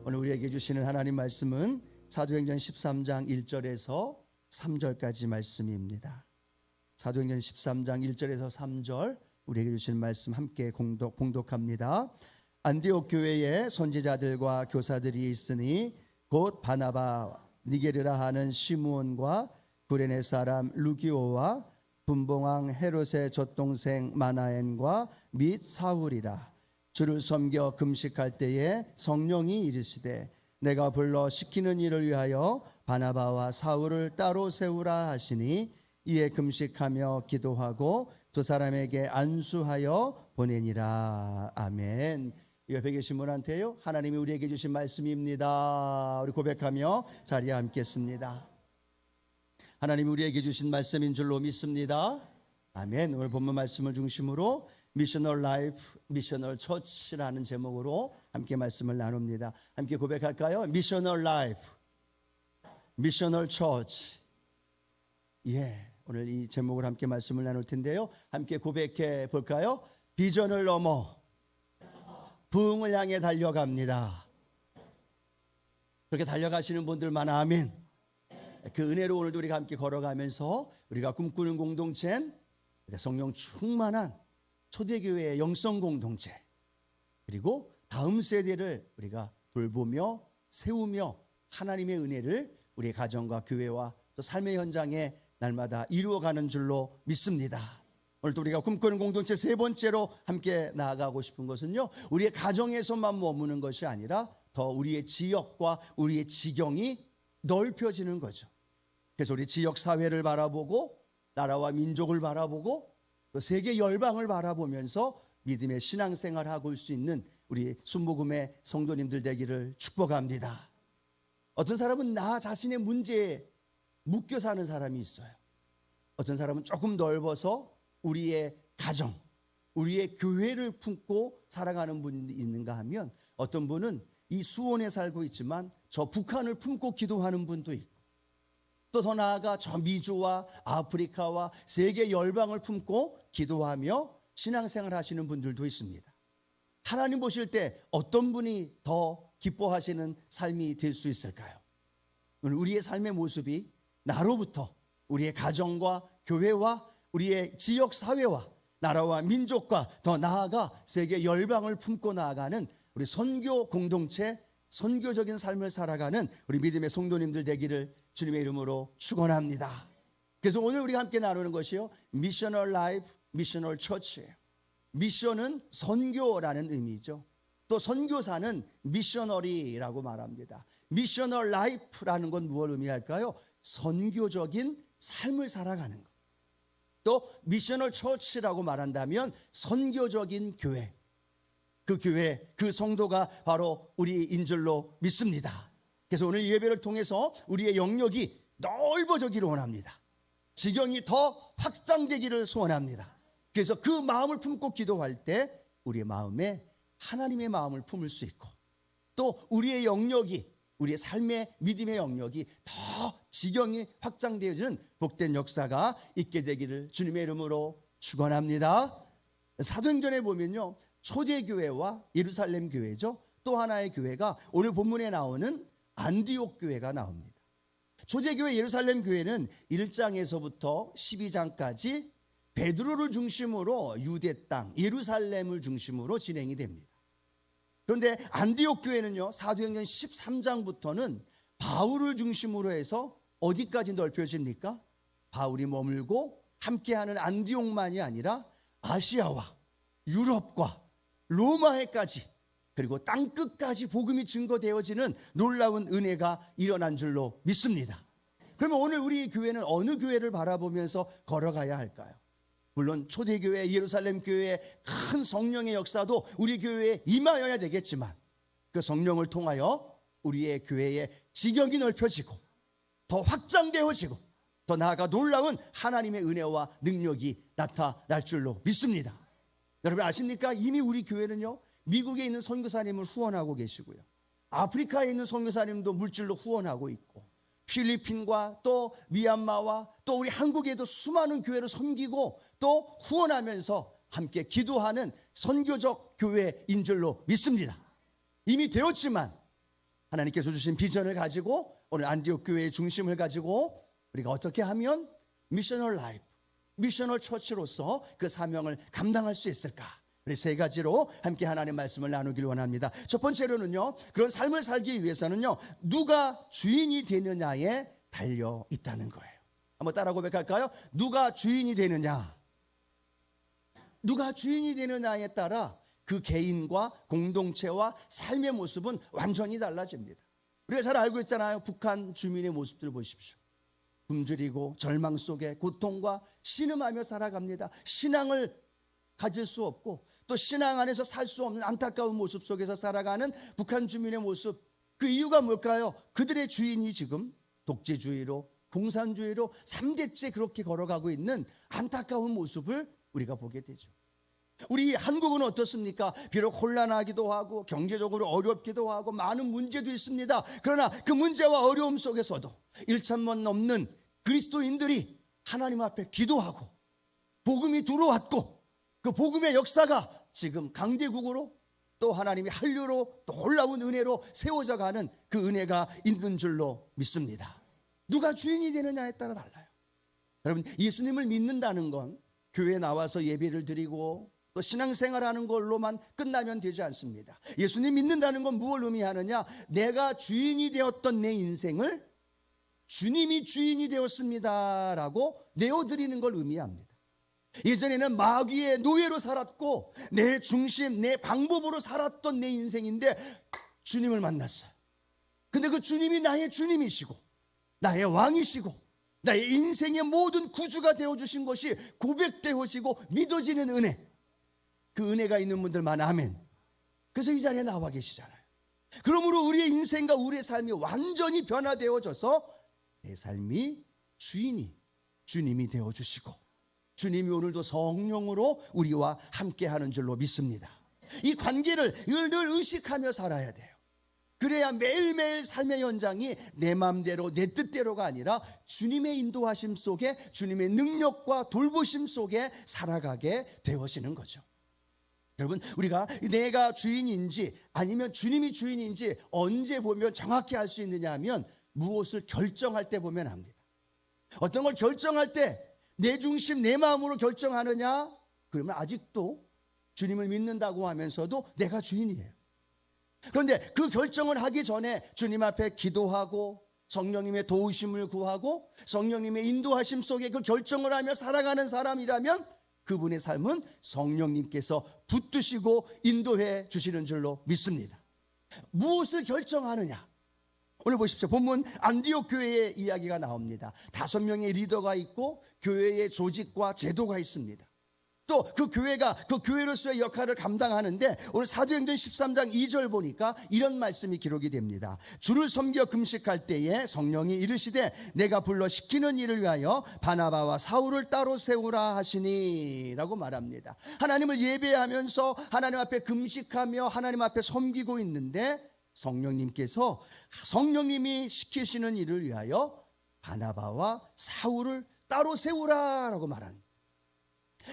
오늘 우리에게 주시는 하나님 말씀은 사도행전 13장 1절에서 3절까지 말씀입니다. 사도행전 13장 1절에서 3절 우리에게 주시는 말씀 함께 공독합니다. 안디옥 교회에 선지자들과 교사들이 있으니 곧 바나바, 니게르라 하는 시므온과 구레네 사람 루기오와 분봉왕 헤롯의 젖동생 마나엔과 및 사울이라. 주를 섬겨 금식할 때에 성령이 이르시되 내가 불러 시키는 일을 위하여 바나바와 사울을 따로 세우라 하시니 이에 금식하며 기도하고 두 사람에게 안수하여 보내니라. 아멘. 옆에 계신 분한테요, 하나님이 우리에게 주신 말씀입니다. 우리 고백하며 자리에 앉겠습니다. 하나님이 우리에게 주신 말씀인 줄로 믿습니다. 아멘. 오늘 본문 말씀을 중심으로 미셔널 라이프, 미셔널 처치라는 제목으로 함께 말씀을 나눕니다. 함께 고백할까요? 미셔널 라이프, 미셔널 처치. 예, 오늘 이 제목을 함께 말씀을 나눌 텐데요. 함께 고백해 볼까요? 비전을 넘어 부흥을 향해 달려갑니다. 그렇게 달려가시는 분들만 아멘. 그 은혜로 오늘도 우리가 함께 걸어가면서 우리가 꿈꾸는 공동체는 성령 충만한 초대교회의 영성 공동체, 그리고 다음 세대를 우리가 돌보며 세우며 하나님의 은혜를 우리의 가정과 교회와 또 삶의 현장에 날마다 이루어가는 줄로 믿습니다. 오늘도 우리가 꿈꾸는 공동체 세 번째로 함께 나아가고 싶은 것은요, 우리의 가정에서만 머무는 것이 아니라 더 우리의 지역과 우리의 지경이 넓혀지는 거죠. 그래서 우리 지역 사회를 바라보고 나라와 민족을 바라보고 또 세계 열방을 바라보면서 믿음의 신앙생활을 하고 올 수 있는 우리 순복음의 성도님들 되기를 축복합니다. 어떤 사람은 나 자신의 문제에 묶여 사는 사람이 있어요. 어떤 사람은 조금 넓어서 우리의 가정, 우리의 교회를 품고 살아가는 분이 있는가 하면, 어떤 분은 이 수원에 살고 있지만 저 북한을 품고 기도하는 분도 있고, 또 더 나아가 저 미주와 아프리카와 세계 열방을 품고 기도하며 신앙생활 하시는 분들도 있습니다. 하나님 보실 때 어떤 분이 더 기뻐하시는 삶이 될 수 있을까요? 오늘 우리의 삶의 모습이 나로부터 우리의 가정과 교회와 우리의 지역 사회와 나라와 민족과 더 나아가 세계 열방을 품고 나아가는 우리 선교 공동체, 선교적인 삶을 살아가는 우리 믿음의 성도님들 되기를 주님의 이름으로 축원합니다. 그래서 오늘 우리가 함께 나누는 것이요, 미셔널 라이프, 미셔널 처치예요. 미션은 선교라는 의미죠. 또 선교사는 미셔너리라고 말합니다. 미셔널 라이프라는 건 무엇을 의미할까요? 선교적인 삶을 살아가는 것. 또 미셔널 처치라고 말한다면 선교적인 교회, 그 교회, 그 성도가 바로 우리인 줄로 믿습니다. 그래서 오늘 예배를 통해서 우리의 영역이 넓어지기를 원합니다. 지경이 더 확장되기를 소원합니다. 그래서 그 마음을 품고 기도할 때 우리의 마음에 하나님의 마음을 품을 수 있고, 또 우리의 영역이, 우리의 삶의 믿음의 영역이 더 지경이 확장되어지는 복된 역사가 있게 되기를 주님의 이름으로 축원합니다. 사도행전에 보면요, 초대교회와 예루살렘 교회죠, 또 하나의 교회가 오늘 본문에 나오는 안디옥 교회가 나옵니다. 초대교회 예루살렘 교회는 1장에서부터 12장까지 베드로를 중심으로 유대 땅 예루살렘을 중심으로 진행이 됩니다. 그런데 안디옥 교회는요, 사도행전 13장부터는 바울을 중심으로 해서 어디까지 넓혀집니까? 바울이 머물고 함께하는 안디옥만이 아니라 아시아와 유럽과 로마해까지, 그리고 땅끝까지 복음이 증거되어지는 놀라운 은혜가 일어난 줄로 믿습니다. 그러면 오늘 우리 교회는 어느 교회를 바라보면서 걸어가야 할까요? 물론 초대교회 예루살렘 교회의 큰 성령의 역사도 우리 교회에 임하여야 되겠지만, 그 성령을 통하여 우리의 교회의 지경이 넓혀지고 더 확장되어지고 더 나아가 놀라운 하나님의 은혜와 능력이 나타날 줄로 믿습니다. 여러분 아십니까? 이미 우리 교회는요, 미국에 있는 선교사님을 후원하고 계시고요, 아프리카에 있는 선교사님도 물질로 후원하고 있고, 필리핀과 또 미얀마와 또 우리 한국에도 수많은 교회를 섬기고 또 후원하면서 함께 기도하는 선교적 교회인 줄로 믿습니다. 이미 되었지만 하나님께서 주신 비전을 가지고 오늘 안디옥 교회의 중심을 가지고 우리가 어떻게 하면 미셔널 라이프, 미셔널 처치로서 그 사명을 감당할 수 있을까? 우리 세 가지로 함께 하나님의 말씀을 나누길 원합니다. 첫 번째로는요, 그런 삶을 살기 위해서는요, 누가 주인이 되느냐에 달려 있다는 거예요. 한번 따라 고백할까요? 누가 주인이 되느냐, 누가 주인이 되느냐에 따라 그 개인과 공동체와 삶의 모습은 완전히 달라집니다. 우리가 잘 알고 있잖아요. 북한 주민의 모습들 보십시오. 굶주리고 절망 속에 고통과 신음하며 살아갑니다. 신앙을 가질 수 없고 또 신앙 안에서 살 수 없는 안타까운 모습 속에서 살아가는 북한 주민의 모습, 그 이유가 뭘까요? 그들의 주인이 지금 독재주의로, 공산주의로 3대째 그렇게 걸어가고 있는 안타까운 모습을 우리가 보게 되죠. 우리 한국은 어떻습니까? 비록 혼란하기도 하고 경제적으로 어렵기도 하고 많은 문제도 있습니다. 그러나 그 문제와 어려움 속에서도 1천만 넘는 그리스도인들이 하나님 앞에 기도하고 복음이 들어왔고 그 복음의 역사가 지금 강대국으로 또 하나님의 한류로 또 놀라운 은혜로 세워져 가는 그 은혜가 있는 줄로 믿습니다. 누가 주인이 되느냐에 따라 달라요. 여러분, 예수님을 믿는다는 건 교회에 나와서 예배를 드리고 또 신앙생활하는 걸로만 끝나면 되지 않습니다. 예수님 믿는다는 건 무엇을 의미하느냐? 내가 주인이 되었던 내 인생을 주님이 주인이 되었습니다라고 내어드리는 걸 의미합니다. 예전에는 마귀의 노예로 살았고 내 중심, 내 방법으로 살았던 내 인생인데 주님을 만났어요. 근데 그 주님이 나의 주님이시고 나의 왕이시고 나의 인생의 모든 구주가 되어주신 것이 고백되어지고 믿어지는 은혜, 그 은혜가 있는 분들만 아멘. 그래서 이 자리에 나와 계시잖아요. 그러므로 우리의 인생과 우리의 삶이 완전히 변화되어져서 내 삶이 주님이 되어주시고 주님이 오늘도 성령으로 우리와 함께하는 줄로 믿습니다. 이 관계를 늘 의식하며 살아야 돼요. 그래야 매일매일 삶의 현장이 내 마음대로 내 뜻대로가 아니라 주님의 인도하심 속에 주님의 능력과 돌보심 속에 살아가게 되어지는 거죠. 여러분, 우리가 내가 주인인지 아니면 주님이 주인인지 언제 보면 정확히 알 수 있느냐 하면 무엇을 결정할 때 보면 압니다. 어떤 걸 결정할 때 내 중심, 내 마음으로 결정하느냐? 그러면 아직도 주님을 믿는다고 하면서도 내가 주인이에요. 그런데 그 결정을 하기 전에 주님 앞에 기도하고 성령님의 도우심을 구하고 성령님의 인도하심 속에 그 결정을 하며 살아가는 사람이라면 그분의 삶은 성령님께서 붙드시고 인도해 주시는 줄로 믿습니다. 무엇을 결정하느냐? 오늘 보십시오. 본문 안디옥 교회의 이야기가 나옵니다. 5명의 리더가 있고 교회의 조직과 제도가 있습니다. 또 그 교회가 그 교회로서의 역할을 감당하는데 오늘 사도행전 13장 2절 보니까 이런 말씀이 기록이 됩니다. 주를 섬겨 금식할 때에 성령이 이르시되 내가 불러 시키는 일을 위하여 바나바와 사울을 따로 세우라 하시니 라고 말합니다. 하나님을 예배하면서 하나님 앞에 금식하며 하나님 앞에 섬기고 있는데 성령님께서 성령님이 시키시는 일을 위하여 바나바와 사울을 따로 세우라라고 말합니다.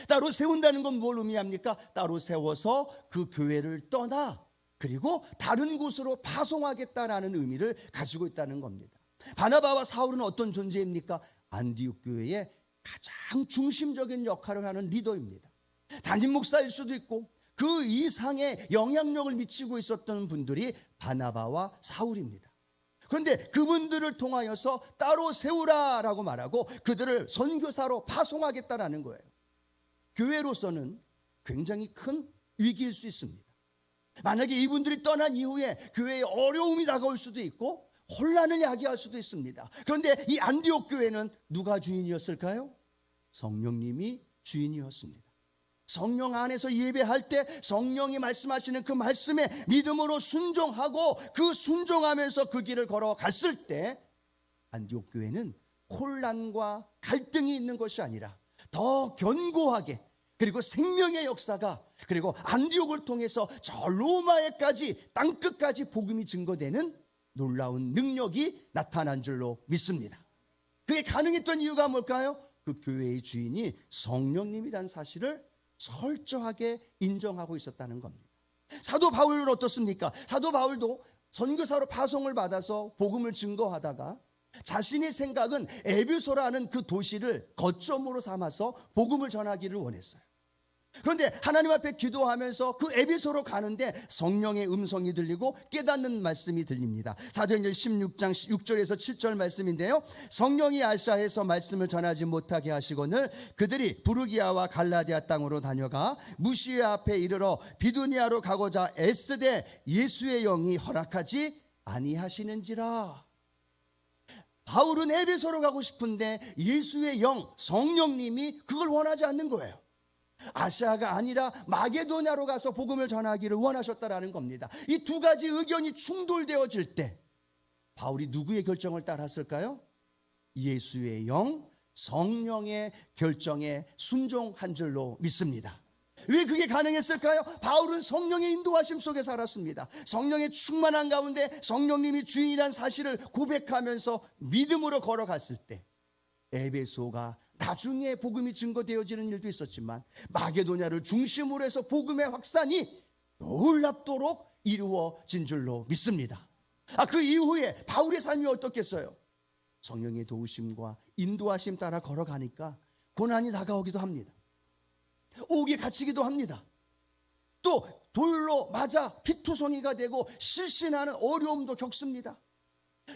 따로 세운다는 건 뭘 의미합니까? 따로 세워서 그 교회를 떠나 그리고 다른 곳으로 파송하겠다라는 의미를 가지고 있다는 겁니다. 바나바와 사울은 어떤 존재입니까? 안디옥 교회의 가장 중심적인 역할을 하는 리더입니다. 담임 목사일 수도 있고 그 이상의 영향력을 미치고 있었던 분들이 바나바와 사울입니다. 그런데 그분들을 통하여서 따로 세우라라고 말하고 그들을 선교사로 파송하겠다라는 거예요. 교회로서는 굉장히 큰 위기일 수 있습니다. 만약에 이분들이 떠난 이후에 교회에 어려움이 다가올 수도 있고 혼란을 야기할 수도 있습니다. 그런데 이 안디옥 교회는 누가 주인이었을까요? 성령님이 주인이었습니다. 성령 안에서 예배할 때 성령이 말씀하시는 그 말씀에 믿음으로 순종하고 그 순종하면서 그 길을 걸어갔을 때 안디옥 교회는 혼란과 갈등이 있는 것이 아니라 더 견고하게 그리고 생명의 역사가 그리고 안디옥을 통해서 저 로마에까지 땅끝까지 복음이 증거되는 놀라운 능력이 나타난 줄로 믿습니다. 그게 가능했던 이유가 뭘까요? 그 교회의 주인이 성령님이라는 사실을 철저하게 인정하고 있었다는 겁니다. 사도 바울은 어떻습니까? 사도 바울도 선교사로 파송을 받아서 복음을 증거하다가 자신의 생각은 에베소라는 그 도시를 거점으로 삼아서 복음을 전하기를 원했어요. 그런데 하나님 앞에 기도하면서 그 에베소로 가는데 성령의 음성이 들리고 깨닫는 말씀이 들립니다. 사도행전 16장 6절에서 7절 말씀인데요, 성령이 아시아에서 말씀을 전하지 못하게 하시거늘 그들이 부르기아와 갈라디아 땅으로 다녀가 무시아 앞에 이르러 비두니아로 가고자 애쓰되 예수의 영이 허락하지 아니하시는지라. 바울은 에베소로 가고 싶은데 예수의 영, 성령님이 그걸 원하지 않는 거예요. 아시아가 아니라 마게도냐로 가서 복음을 전하기를 원하셨다라는 겁니다. 이 두 가지 의견이 충돌되어질 때 바울이 누구의 결정을 따랐을까요? 예수의 영, 성령의 결정에 순종한 줄로 믿습니다. 왜 그게 가능했을까요? 바울은 성령의 인도하심 속에 살았습니다. 성령의 충만한 가운데 성령님이 주인이란 사실을 고백하면서 믿음으로 걸어갔을 때 에베소가 나중에 복음이 증거되어지는 일도 있었지만 마게도냐를 중심으로 해서 복음의 확산이 놀랍도록 이루어진 줄로 믿습니다. 그 이후에 바울의 삶이 어떻겠어요? 성령의 도우심과 인도하심 따라 걸어가니까 고난이 다가오기도 합니다. 옥에 갇히기도 합니다. 또 돌로 맞아 피투성이가 되고 실신하는 어려움도 겪습니다.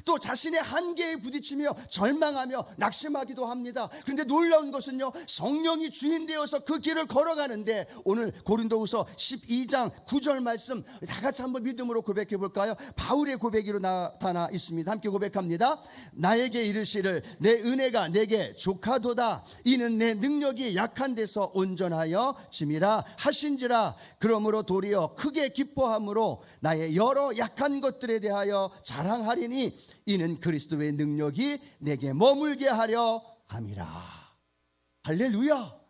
또 자신의 한계에 부딪히며 절망하며 낙심하기도 합니다. 그런데 놀라운 것은요, 성령이 주인 되어서 그 길을 걸어가는데 오늘 고린도후서 12장 9절 말씀 다 같이 한번 믿음으로 고백해 볼까요? 바울의 고백으로 나타나 있습니다. 함께 고백합니다. 나에게 이르시를 내 은혜가 내게 족하도다. 이는 내 능력이 약한 데서 온전하여 짐이라 하신지라. 그러므로 도리어 크게 기뻐함으로 나의 여러 약한 것들에 대하여 자랑하리니 이는 그리스도의 능력이 내게 머물게 하려 함이라. 할렐루야.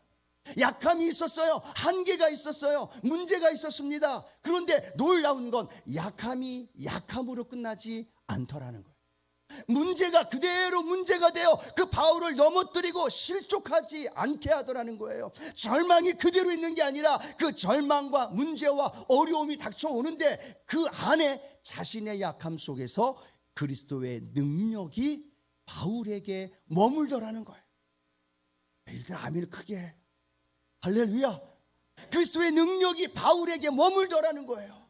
약함이 있었어요. 한계가 있었어요. 문제가 있었습니다. 그런데 놀라운 건 약함이 약함으로 끝나지 않더라는 거예요. 문제가 그대로 문제가 되어 그 바울을 넘어뜨리고 실족하지 않게 하더라는 거예요. 절망이 그대로 있는 게 아니라 그 절망과 문제와 어려움이 닥쳐오는데 그 안에 자신의 약함 속에서 그리스도의 능력이 바울에게 머물더라는 거예요. 일단 아멘을 크게 해. 할렐루야. 그리스도의 능력이 바울에게 머물더라는 거예요.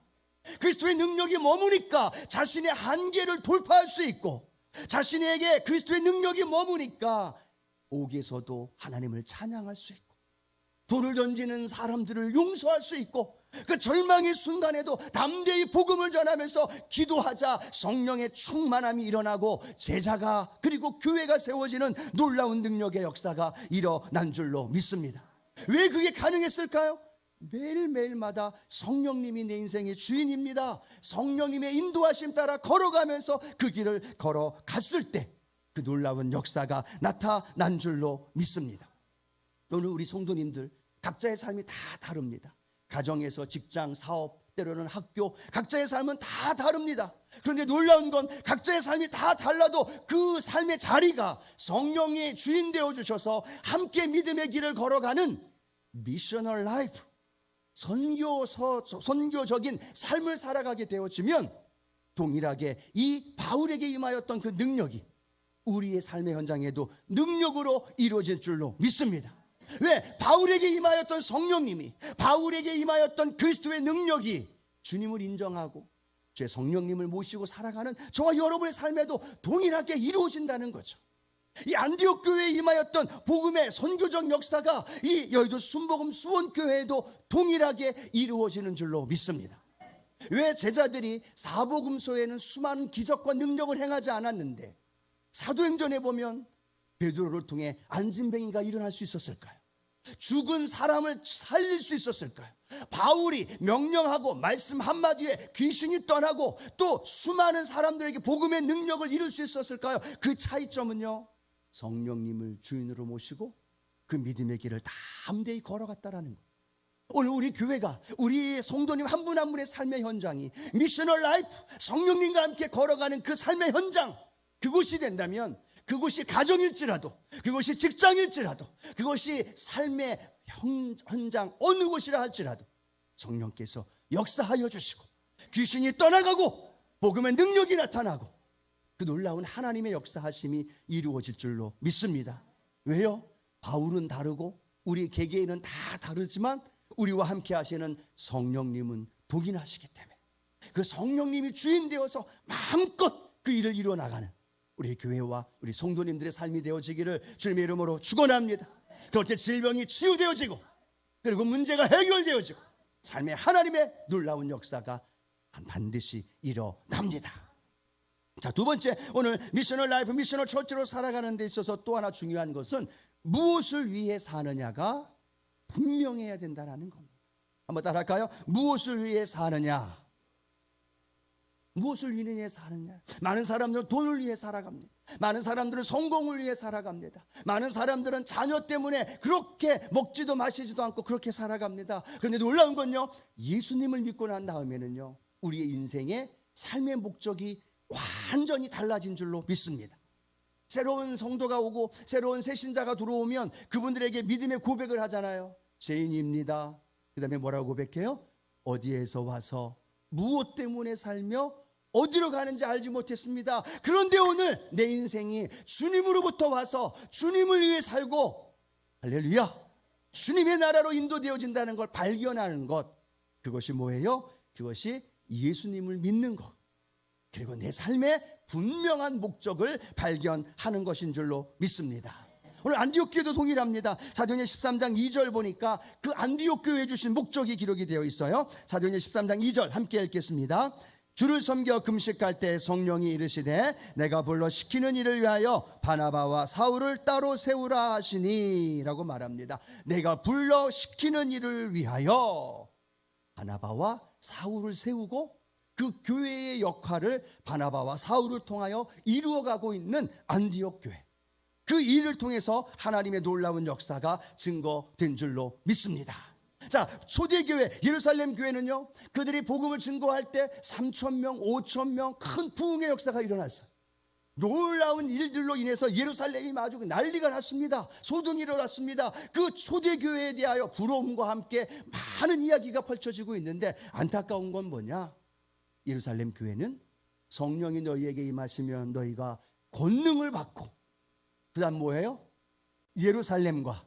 그리스도의 능력이 머무니까 자신의 한계를 돌파할 수 있고, 자신에게 그리스도의 능력이 머무니까 옥에서도 하나님을 찬양할 수 있고, 돌을 던지는 사람들을 용서할 수 있고, 그 절망의 순간에도 담대히 복음을 전하면서 기도하자 성령의 충만함이 일어나고 제자가 그리고 교회가 세워지는 놀라운 능력의 역사가 일어난 줄로 믿습니다. 왜 그게 가능했을까요? 매일매일마다 성령님이 내 인생의 주인입니다. 성령님의 인도하심 따라 걸어가면서 그 길을 걸어갔을 때 그 놀라운 역사가 나타난 줄로 믿습니다. 오늘 우리 성도님들 각자의 삶이 다 다릅니다. 가정에서 직장, 사업, 때로는 학교, 각자의 삶은 다 다릅니다. 그런데 놀라운 건 각자의 삶이 다 달라도 그 삶의 자리가 성령의 주인 되어 주셔서 함께 믿음의 길을 걸어가는 미셔널 라이프, 선교적인 삶을 살아가게 되어지면 동일하게 이 바울에게 임하였던 그 능력이 우리의 삶의 현장에도 능력으로 이루어질 줄로 믿습니다. 왜? 바울에게 임하였던 성령님이, 바울에게 임하였던 그리스도의 능력이 주님을 인정하고 주의 성령님을 모시고 살아가는 저와 여러분의 삶에도 동일하게 이루어진다는 거죠. 이 안디옥 교회에 임하였던 복음의 선교적 역사가 이 여의도 순복음 수원교회에도 동일하게 이루어지는 줄로 믿습니다. 왜 제자들이 사복음서에는 수많은 기적과 능력을 행하지 않았는데 사도행전에 보면 베드로를 통해 안진뱅이가 일어날 수 있었을까요? 죽은 사람을 살릴 수 있었을까요? 바울이 명령하고 말씀 한마디에 귀신이 떠나고 또 수많은 사람들에게 복음의 능력을 이룰 수 있었을까요? 그 차이점은요, 성령님을 주인으로 모시고 그 믿음의 길을 담대히 걸어갔다라는 거예요. 오늘 우리 교회가, 우리 성도님 한 분 한 분의 삶의 현장이 미셔널 라이프, 성령님과 함께 걸어가는 그 삶의 현장, 그곳이 된다면, 그곳이 가정일지라도, 그것이 직장일지라도, 그것이 삶의 현장 어느 곳이라 할지라도 성령께서 역사하여 주시고 귀신이 떠나가고 복음의 능력이 나타나고 그 놀라운 하나님의 역사하심이 이루어질 줄로 믿습니다. 왜요? 바울은 다르고 우리 개개인은 다 다르지만 우리와 함께 하시는 성령님은 동일하시기 때문에 그 성령님이 주인 되어서 마음껏 그 일을 이루어 나가는 우리 교회와 우리 성도님들의 삶이 되어지기를 주님의 이름으로 축원합니다. 그렇게 질병이 치유되어지고 그리고 문제가 해결되어지고 삶의 하나님의 놀라운 역사가 반드시 일어납니다. 자, 두 번째, 오늘 미셔널 라이프, 미셔널 처치로 살아가는 데 있어서 또 하나 중요한 것은 무엇을 위해 사느냐가 분명해야 된다는 겁니다. 한번 따라할까요? 무엇을 위해 사느냐? 무엇을 위해 사느냐? 많은 사람들은 돈을 위해 살아갑니다. 많은 사람들은 성공을 위해 살아갑니다. 많은 사람들은 자녀 때문에 그렇게 먹지도 마시지도 않고 그렇게 살아갑니다. 그런데 놀라운 건요, 예수님을 믿고 난 다음에는요, 우리의 인생의 삶의 목적이 완전히 달라진 줄로 믿습니다. 새로운 성도가 오고 새로운 새 신자가 들어오면 그분들에게 믿음의 고백을 하잖아요. 죄인입니다. 그 다음에 뭐라고 고백해요? 어디에서 와서 무엇 때문에 살며 어디로 가는지 알지 못했습니다. 그런데 오늘 내 인생이 주님으로부터 와서 주님을 위해 살고 할렐루야, 주님의 나라로 인도되어진다는 걸 발견하는 것, 그것이 뭐예요? 그것이 예수님을 믿는 것, 그리고 내 삶의 분명한 목적을 발견하는 것인 줄로 믿습니다. 오늘 안디옥 교회도 동일합니다. 사도행전 13장 2절 보니까 그 안디옥 교회에 주신 목적이 기록이 되어 있어요. 사도행전 13장 2절 함께 읽겠습니다. 주를 섬겨 금식할 때 성령이 이르시되 내가 불러 시키는 일을 위하여 바나바와 사울을 따로 세우라 하시니 라고 말합니다. 내가 불러 시키는 일을 위하여 바나바와 사울을 세우고 그 교회의 역할을 바나바와 사울을 통하여 이루어가고 있는 안디옥 교회, 그 일을 통해서 하나님의 놀라운 역사가 증거된 줄로 믿습니다. 자, 초대교회 예루살렘 교회는요, 그들이 복음을 증거할 때 3,000명, 5,000명 큰 부흥의 역사가 일어났어요. 놀라운 일들로 인해서 예루살렘이 아주 난리가 났습니다. 소동이 일어났습니다. 그 초대교회에 대하여 부러움과 함께 많은 이야기가 펼쳐지고 있는데 안타까운 건 뭐냐? 예루살렘 교회는 성령이 너희에게 임하시면 너희가 권능을 받고 그 다음 뭐예요? 예루살렘과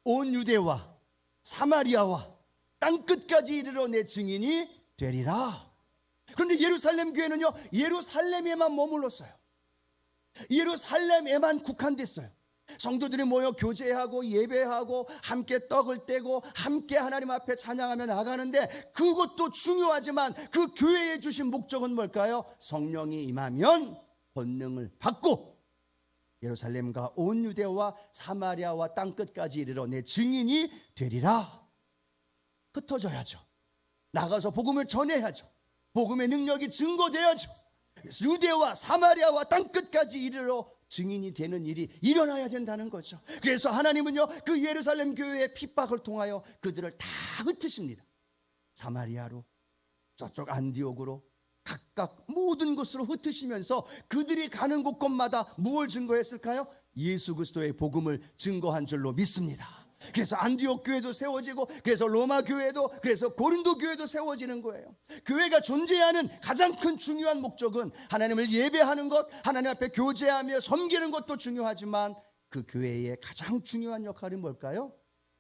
온 유대와 사마리아와 땅끝까지 이르러 내 증인이 되리라. 그런데 예루살렘 교회는요, 예루살렘에만 머물렀어요. 예루살렘에만 국한됐어요. 성도들이 모여 교제하고 예배하고 함께 떡을 떼고 함께 하나님 앞에 찬양하며 나가는데 그것도 중요하지만 그 교회에 주신 목적은 뭘까요? 성령이 임하면 권능을 받고 예루살렘과 온 유대와 사마리아와 땅끝까지 이르러 내 증인이 되리라. 흩어져야죠. 나가서 복음을 전해야죠. 복음의 능력이 증거돼야죠. 유대와 사마리아와 땅끝까지 이르러 증인이 되는 일이 일어나야 된다는 거죠. 그래서 하나님은요, 그 예루살렘 교회의 핍박을 통하여 그들을 다 흩으십니다. 사마리아로, 저쪽 안디옥으로, 각각 모든 곳으로 흩으시면서 그들이 가는 곳곳마다 무엇을 증거했을까요? 예수 그리스도의 복음을 증거한 줄로 믿습니다. 그래서 안디옥 교회도 세워지고, 그래서 로마 교회도, 그래서 고린도 교회도 세워지는 거예요. 교회가 존재하는 가장 큰 중요한 목적은 하나님을 예배하는 것, 하나님 앞에 교제하며 섬기는 것도 중요하지만 그 교회의 가장 중요한 역할이 뭘까요?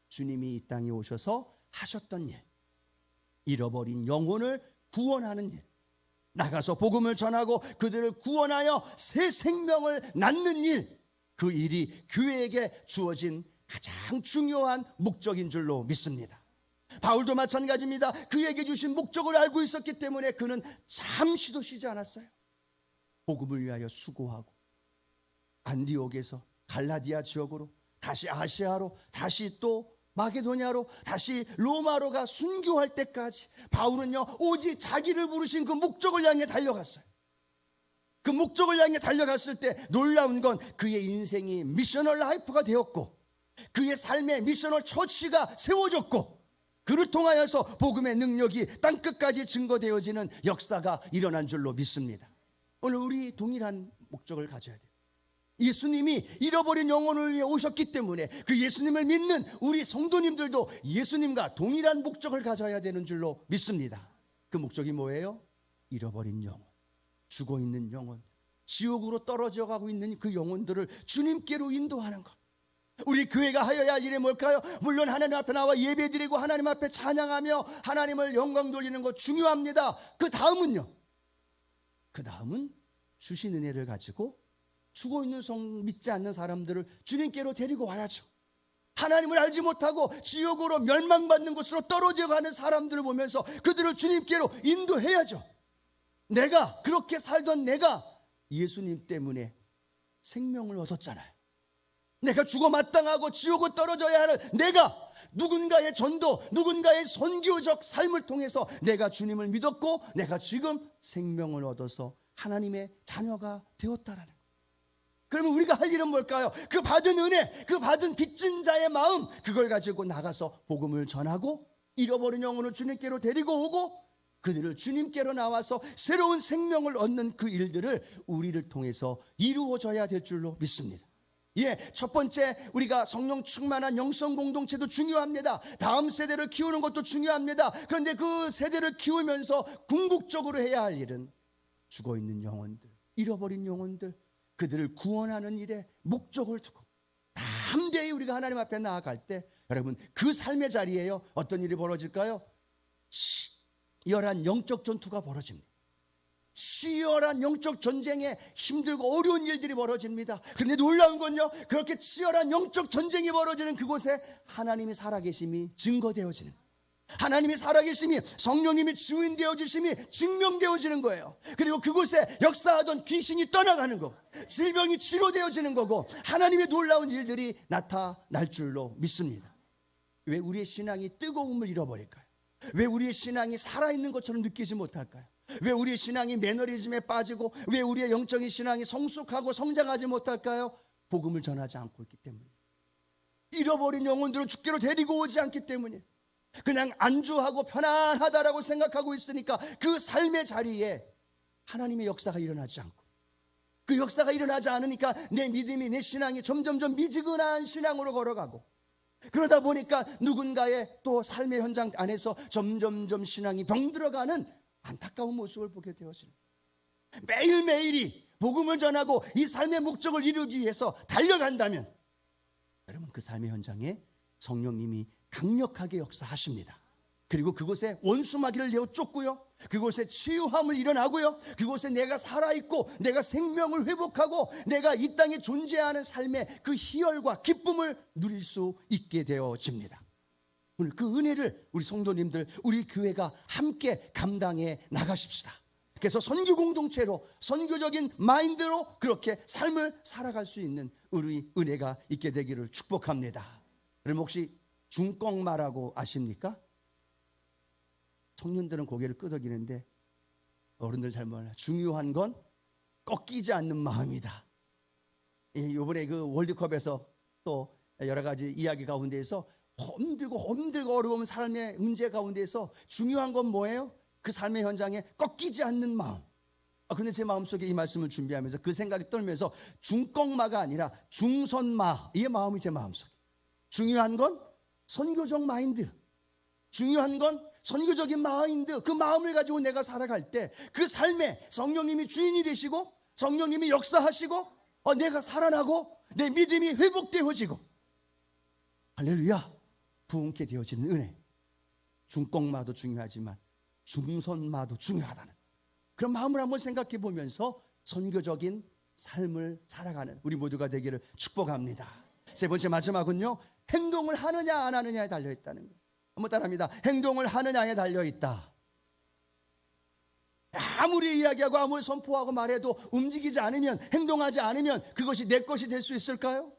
주님이 이 땅에 오셔서 하셨던 일, 잃어버린 영혼을 구원하는 일, 나가서 복음을 전하고 그들을 구원하여 새 생명을 낳는 일, 그 일이 교회에게 주어진 가장 중요한 목적인 줄로 믿습니다. 바울도 마찬가지입니다. 그에게 주신 목적을 알고 있었기 때문에 그는 잠시도 쉬지 않았어요. 복음을 위하여 수고하고 안디옥에서 갈라디아 지역으로, 다시 아시아로, 다시 또 마게도냐로, 다시 로마로가 순교할 때까지 바울은요, 오직 자기를 부르신 그 목적을 향해 달려갔어요. 그 목적을 향해 달려갔을 때 놀라운 건 그의 인생이 미셔널 라이프가 되었고 그의 삶의 미셔널 처치가 세워졌고 그를 통하여서 복음의 능력이 땅끝까지 증거되어지는 역사가 일어난 줄로 믿습니다. 오늘 우리 동일한 목적을 가져야 돼요. 예수님이 잃어버린 영혼을 위해 오셨기 때문에 그 예수님을 믿는 우리 성도님들도 예수님과 동일한 목적을 가져야 되는 줄로 믿습니다. 그 목적이 뭐예요? 잃어버린 영혼, 죽어 있는 영혼, 지옥으로 떨어져 가고 있는 그 영혼들을 주님께로 인도하는 것. 우리 교회가 하여야 할 일이 뭘까요? 물론 하나님 앞에 나와 예배드리고 하나님 앞에 찬양하며 하나님을 영광 돌리는 것 중요합니다. 그 다음은요, 그 다음은 주신 은혜를 가지고 죽어 있는 성 믿지 않는 사람들을 주님께로 데리고 와야죠. 하나님을 알지 못하고 지옥으로 멸망받는 곳으로 떨어져 가는 사람들을 보면서 그들을 주님께로 인도해야죠. 내가 그렇게 살던 내가 예수님 때문에 생명을 얻었잖아요. 내가 죽어 마땅하고 지옥으로 떨어져야 하는 내가 누군가의 전도, 누군가의 선교적 삶을 통해서 내가 주님을 믿었고 내가 지금 생명을 얻어서 하나님의 자녀가 되었다라는 거예요. 그러면 우리가 할 일은 뭘까요? 그 받은 은혜, 그 받은 빚진 자의 마음, 그걸 가지고 나가서 복음을 전하고 잃어버린 영혼을 주님께로 데리고 오고 그들을 주님께로 나와서 새로운 생명을 얻는 그 일들을 우리를 통해서 이루어져야 될 줄로 믿습니다. 예, 첫 번째 우리가 성령 충만한 영성 공동체도 중요합니다. 다음 세대를 키우는 것도 중요합니다. 그런데 그 세대를 키우면서 궁극적으로 해야 할 일은 죽어있는 영혼들, 잃어버린 영혼들, 그들을 구원하는 일에 목적을 두고 담대히 우리가 하나님 앞에 나아갈 때 여러분 그 삶의 자리에요 어떤 일이 벌어질까요? 치열한 영적 전투가 벌어집니다. 치열한 영적 전쟁에 힘들고 어려운 일들이 벌어집니다. 그런데 놀라운 건요, 그렇게 치열한 영적 전쟁이 벌어지는 그곳에 하나님이 살아계심이 증거되어지는, 하나님이 살아계심이, 성령님이 주인되어지심이 증명되어지는 거예요. 그리고 그곳에 역사하던 귀신이 떠나가는 거고 질병이 치료되어지는 거고 하나님의 놀라운 일들이 나타날 줄로 믿습니다. 왜 우리의 신앙이 뜨거움을 잃어버릴까요? 왜 우리의 신앙이 살아있는 것처럼 느끼지 못할까요? 왜 우리의 신앙이 매너리즘에 빠지고 왜 우리의 영적인 신앙이 성숙하고 성장하지 못할까요? 복음을 전하지 않고 있기 때문에, 잃어버린 영혼들을 주께로 데리고 오지 않기 때문에, 그냥 안주하고 편안하다라고 생각하고 있으니까 그 삶의 자리에 하나님의 역사가 일어나지 않고, 그 역사가 일어나지 않으니까 내 믿음이, 내 신앙이 점점점 미지근한 신앙으로 걸어가고, 그러다 보니까 누군가의 또 삶의 현장 안에서 점점점 신앙이 병들어가는 안타까운 모습을 보게 되어집니다. 매일매일이 복음을 전하고 이 삶의 목적을 이루기 위해서 달려간다면 여러분 그 삶의 현장에 성령님이 강력하게 역사하십니다. 그리고 그곳에 원수마귀를 내어 쫓고요, 그곳에 치유함을 일어나고요, 그곳에 내가 살아있고 내가 생명을 회복하고 내가 이 땅에 존재하는 삶의 그 희열과 기쁨을 누릴 수 있게 되어집니다. 오늘 그 은혜를 우리 성도님들, 우리 교회가 함께 감당해 나가십시다. 그래서 선교 공동체로, 선교적인 마인드로 그렇게 삶을 살아갈 수 있는 우리 은혜가 있게 되기를 축복합니다. 여러분 혹시 중꺽마라고 아십니까? 청년들은 고개를 끄덕이는데 어른들 잘 몰라요. 중요한 건 꺾이지 않는 마음이다. 이번에 그 월드컵에서 또 여러 가지 이야기 가운데에서 힘들고 어려운 삶의 문제 가운데에서 중요한 건 뭐예요? 그 삶의 현장에 꺾이지 않는 마음. 그런데 제 마음속에 이 말씀을 준비하면서 그 생각이 떨면서 중꺽마가 아니라 중선마, 이 마음이 제 마음속에. 중요한 건 선교적 마인드, 중요한 건 선교적인 마인드, 그 마음을 가지고 내가 살아갈 때 그 삶에 성령님이 주인이 되시고 성령님이 역사하시고 내가 살아나고 내 믿음이 회복되어지고 할렐루야 부흥케 되어지는 은혜. 중꺽마도 중요하지만 중선마도 중요하다는 그런 마음을 한번 생각해 보면서 선교적인 삶을 살아가는 우리 모두가 되기를 축복합니다. 세 번째 마지막은요, 행동을 하느냐 안 하느냐에 달려있다는 거예요. 한번 따라합니다. 행동을 하느냐에 달려있다. 아무리 이야기하고 아무리 선포하고 말해도 움직이지 않으면, 행동하지 않으면 그것이 내 것이 될 수 있을까요?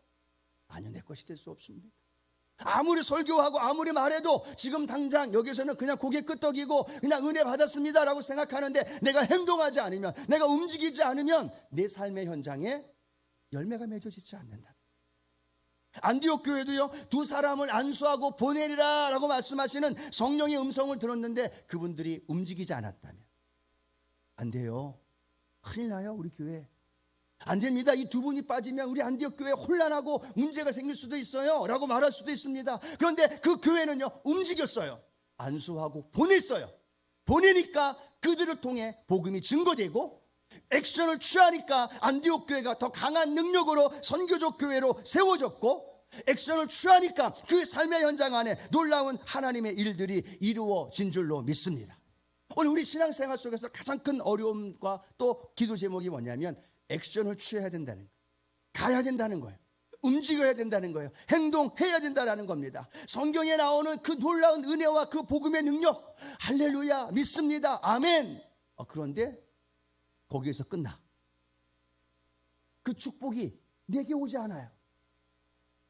아니요, 내 것이 될 수 없습니다. 아무리 설교하고 아무리 말해도 지금 당장 여기서는 그냥 고개 끄덕이고 그냥 은혜 받았습니다라고 생각하는데 내가 행동하지 않으면, 내가 움직이지 않으면 내 삶의 현장에 열매가 맺어지지 않는다. 안디옥 교회도요, 두 사람을 안수하고 보내리라 라고 말씀하시는 성령의 음성을 들었는데 그분들이 움직이지 않았다면 안 돼요. 큰일 나요. 우리 교회 안 됩니다. 이 두 분이 빠지면 우리 안디옥 교회 혼란하고 문제가 생길 수도 있어요 라고 말할 수도 있습니다. 그런데 그 교회는요 움직였어요. 안수하고 보냈어요. 보내니까 그들을 통해 복음이 증거되고 액션을 취하니까 안디옥 교회가 더 강한 능력으로 선교적 교회로 세워졌고, 액션을 취하니까 그 삶의 현장 안에 놀라운 하나님의 일들이 이루어진 줄로 믿습니다. 오늘 우리 신앙생활 속에서 가장 큰 어려움과 또 기도 제목이 뭐냐면 액션을 취해야 된다는 거예요. 가야 된다는 거예요. 움직여야 된다는 거예요. 행동해야 된다는 겁니다. 성경에 나오는 그 놀라운 은혜와 그 복음의 능력, 할렐루야, 믿습니다, 아멘. 그런데 거기에서 끝나. 그 축복이 내게 오지 않아요.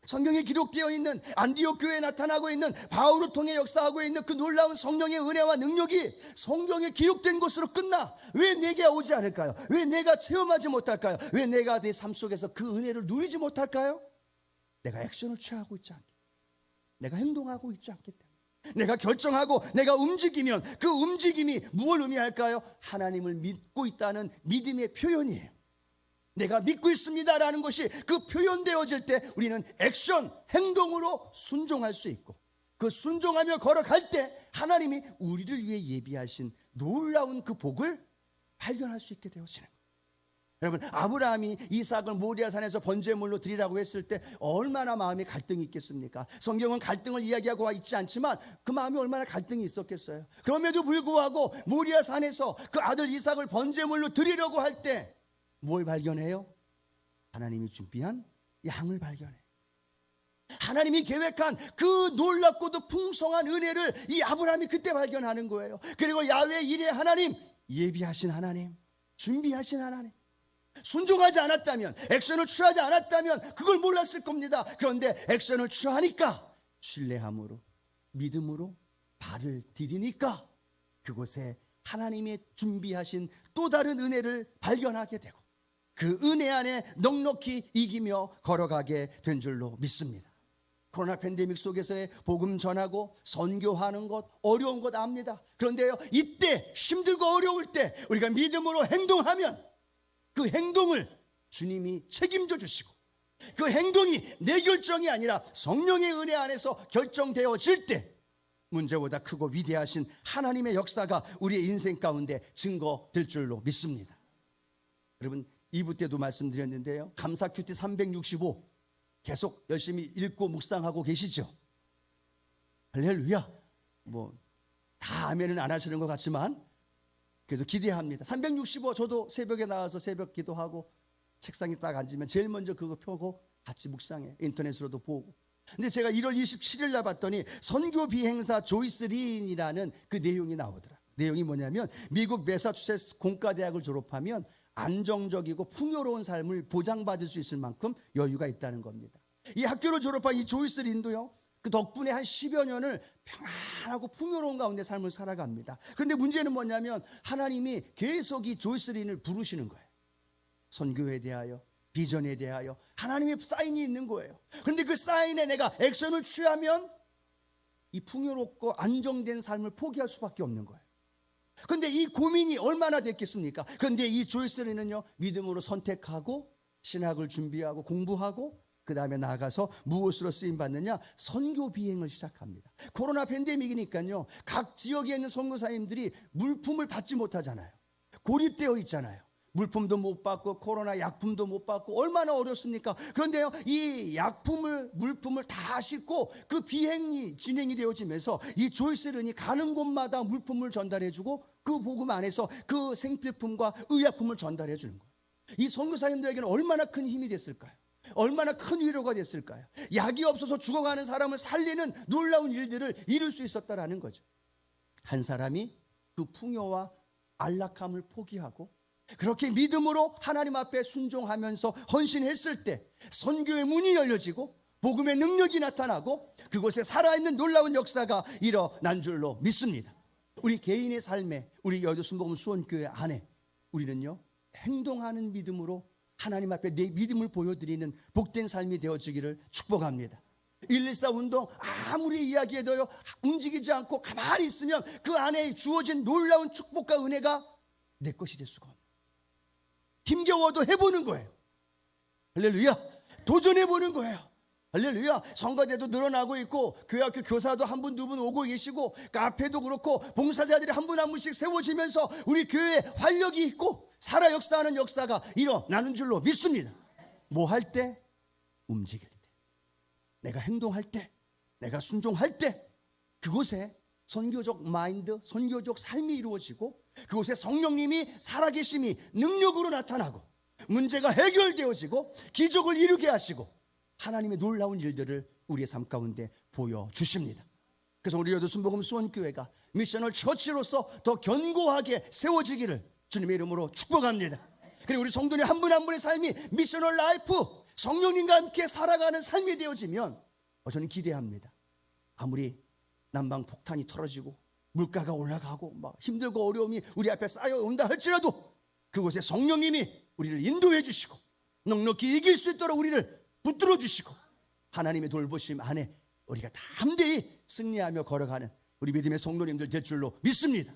성경에 기록되어 있는 안디옥 교회에 나타나고 있는 바울을 통해 역사하고 있는 그 놀라운 성령의 은혜와 능력이 성경에 기록된 것으로 끝나. 왜 내게 오지 않을까요? 왜 내가 체험하지 못할까요? 왜 내가 내 삶 속에서 그 은혜를 누리지 못할까요? 내가 액션을 취하고 있지 않기, 내가 행동하고 있지 않기 때문에. 내가 결정하고 내가 움직이면 그 움직임이 무엇을 의미할까요? 하나님을 믿고 있다는 믿음의 표현이에요. 내가 믿고 있습니다라는 것이 그 표현되어질 때 우리는 액션, 행동으로 순종할 수 있고, 그 순종하며 걸어갈 때 하나님이 우리를 위해 예비하신 놀라운 그 복을 발견할 수 있게 되어지는 거예요. 여러분, 아브라함이 이삭을 모리아산에서 번제물로 드리라고 했을 때 얼마나 마음에 갈등이 있겠습니까? 성경은 갈등을 이야기하고 와 있지 않지만 그 마음에 얼마나 갈등이 있었겠어요. 그럼에도 불구하고 모리아산에서 그 아들 이삭을 번제물로 드리려고 할 때 뭘 발견해요? 하나님이 준비한 양을 발견해요. 하나님이 계획한 그 놀랍고도 풍성한 은혜를 이 아브라함이 그때 발견하는 거예요. 그리고 야훼 이레 하나님, 예비하신 하나님, 준비하신 하나님. 순종하지 않았다면, 액션을 취하지 않았다면 그걸 몰랐을 겁니다. 그런데 액션을 취하니까, 신뢰함으로, 믿음으로 발을 디디니까 그곳에 하나님의 준비하신 또 다른 은혜를 발견하게 되고, 그 은혜 안에 넉넉히 이기며 걸어가게 된 줄로 믿습니다. 코로나 팬데믹 속에서의 복음 전하고 선교하는 것 어려운 것 압니다. 그런데요, 이때 힘들고 어려울 때 우리가 믿음으로 행동하면 그 행동을 주님이 책임져 주시고, 그 행동이 내 결정이 아니라 성령의 은혜 안에서 결정되어질 때 문제보다 크고 위대하신 하나님의 역사가 우리의 인생 가운데 증거될 줄로 믿습니다. 여러분, 2부 때도 말씀드렸는데요, 감사 큐티 365 계속 열심히 읽고 묵상하고 계시죠? 할렐루야. 다 아멘은 안 하시는 것 같지만 그래도 기대합니다. 365 저도 새벽에 나와서 새벽 기도하고 책상에 딱 앉으면 제일 먼저 그거 펴고 같이 묵상해. 인터넷으로도 보고. 근데 제가 1월 27일 날 봤더니 선교 비행사 조이스 린이라는 그 내용이 나오더라. 내용이 뭐냐면 미국 매사추세츠 공과대학을 졸업하면 안정적이고 풍요로운 삶을 보장받을 수 있을 만큼 여유가 있다는 겁니다. 이 학교를 졸업한 이 조이스 린도요, 그 덕분에 한 10여 년을 평안하고 풍요로운 가운데 삶을 살아갑니다. 그런데 문제는 뭐냐면 하나님이 계속 이 조이스 린을 부르시는 거예요. 선교에 대하여, 비전에 대하여 하나님의 사인이 있는 거예요. 그런데 그 사인에 내가 액션을 취하면 이 풍요롭고 안정된 삶을 포기할 수밖에 없는 거예요. 그런데 이 고민이 얼마나 됐겠습니까? 그런데 이 조이스 린은요, 믿음으로 선택하고 신학을 준비하고 공부하고 그 다음에 나아가서 무엇으로 쓰임받느냐? 선교 비행을 시작합니다. 코로나 팬데믹이니까요, 각 지역에 있는 선교사님들이 물품을 받지 못하잖아요. 고립되어 있잖아요. 물품도 못 받고 코로나 약품도 못 받고 얼마나 어렵습니까? 그런데요, 이 약품을 물품을 다 싣고 그 비행이 진행이 되어지면서 이 조이스 린이 가는 곳마다 물품을 전달해주고 그 복음 안에서 그 생필품과 의약품을 전달해 주는 거예요. 이 선교사님들에게는 얼마나 큰 힘이 됐을까요? 얼마나 큰 위로가 됐을까요? 약이 없어서 죽어가는 사람을 살리는 놀라운 일들을 이룰 수 있었다라는 거죠. 한 사람이 그 풍요와 안락함을 포기하고 그렇게 믿음으로 하나님 앞에 순종하면서 헌신했을 때 선교의 문이 열려지고 복음의 능력이 나타나고 그곳에 살아있는 놀라운 역사가 일어난 줄로 믿습니다. 우리 개인의 삶에, 우리 여의도 순복음 수원교회 안에 우리는요, 행동하는 믿음으로 하나님 앞에 내 믿음을 보여드리는 복된 삶이 되어지기를 축복합니다. 114 운동 아무리 이야기해도요, 움직이지 않고 가만히 있으면 그 안에 주어진 놀라운 축복과 은혜가 내 것이 될 수가 없어요. 힘겨워도 해보는 거예요. 할렐루야. 도전해보는 거예요. 할렐루야. 성가대도 늘어나고 있고 교회 학교 교사도 한 분 두 분 오고 계시고 카페도 그렇고 봉사자들이 한 분 한 분씩 세워지면서 우리 교회에 활력이 있고 살아 역사하는 역사가 일어나는 줄로 믿습니다. 뭐 할 때? 움직일 때, 내가 행동할 때, 내가 순종할 때 그곳에 선교적 마인드, 선교적 삶이 이루어지고 그곳에 성령님이 살아계심이 능력으로 나타나고 문제가 해결되어지고 기적을 이루게 하시고 하나님의 놀라운 일들을 우리의 삶 가운데 보여주십니다. 그래서 우리 여도 순복음 수원교회가 미셔널 처치로서 더 견고하게 세워지기를 주님의 이름으로 축복합니다. 그리고 우리 성도님 한 분 한 분의 삶이 미셔널 라이프, 성령님과 함께 살아가는 삶이 되어지면 저는 기대합니다. 아무리 난방 폭탄이 터지고 물가가 올라가고 막 힘들고 어려움이 우리 앞에 쌓여온다 할지라도 그곳에 성령님이 우리를 인도해 주시고 넉넉히 이길 수 있도록 우리를 붙들어 주시고 하나님의 돌보심 안에 우리가 담대히 승리하며 걸어가는 우리 믿음의 성도님들 될 줄로 믿습니다.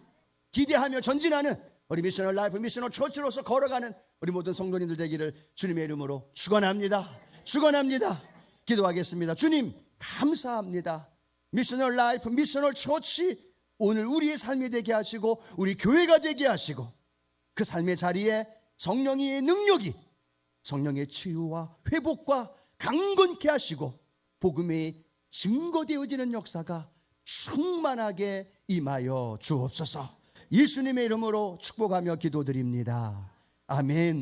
기대하며 전진하는 우리 미셔널 라이프, 미셔널 처치로서 걸어가는 우리 모든 성도님들 되기를 주님의 이름으로 축원합니다. 축원합니다. 기도하겠습니다. 주님 감사합니다. 미셔널 라이프, 미셔널 처치 오늘 우리의 삶이 되게 하시고 우리 교회가 되게 하시고 그 삶의 자리에 성령의 능력이 성령의 치유와 회복과 강건케 하시고 복음의 증거되어지는 역사가 충만하게 임하여 주옵소서. 예수님의 이름으로 축복하며 기도드립니다. 아멘.